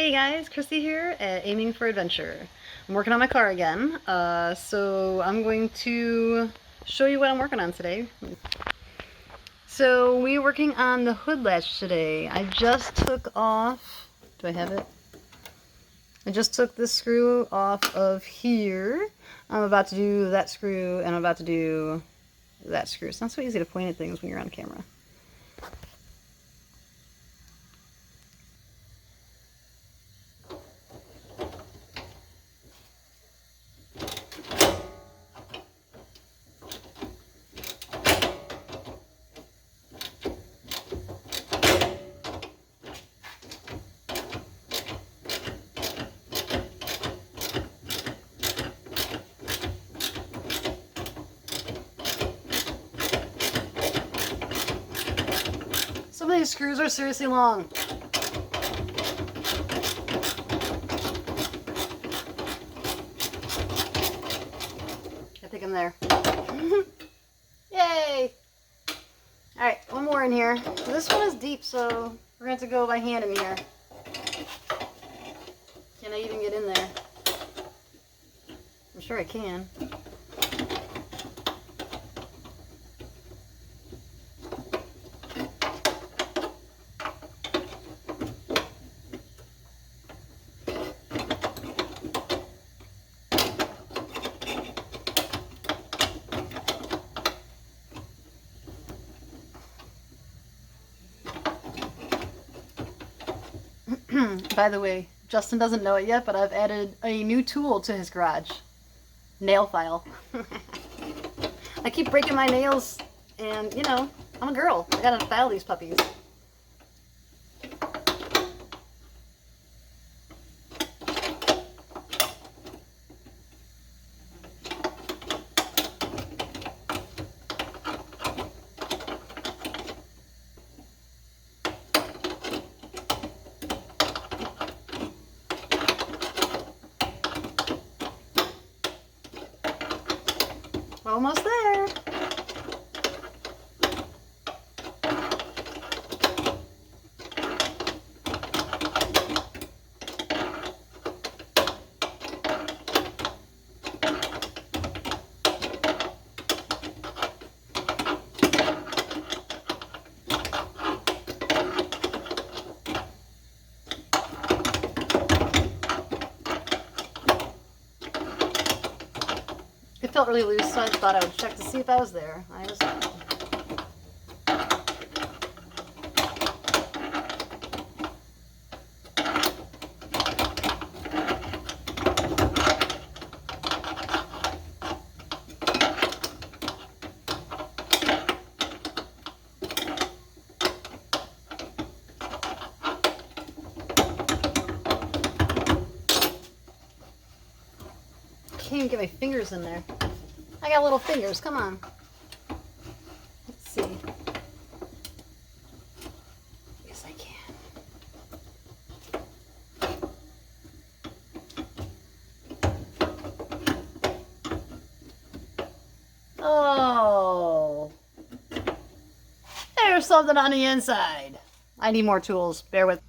Hey guys, Chrissy here at Aiming for Adventure. I'm working on my car again, so I'm going to show you what I'm working on today. So we're working on the hood latch today. I just took off, do I have it? I just took this screw off of here. I'm about to do that screw and I'm about to do that screw. It's not so easy to point at things when you're on camera. Some of these screws are seriously long. I think I'm there. Yay! Alright, one more in here. This one is deep, so we're going to have to go by hand in here. Can I even get in there? I'm sure I can. By the way, Justin doesn't know it yet, but I've added a new tool to his garage. Nail file. I keep breaking my nails, and you know, I'm a girl. I gotta file these puppies. Almost there. It felt really loose, so I thought I would check to see if I was there. I was not. Can't even get my fingers in there. I got little fingers, come on. Let's see. Yes, I can. Oh. There's something on the inside. I need more tools. Bear with.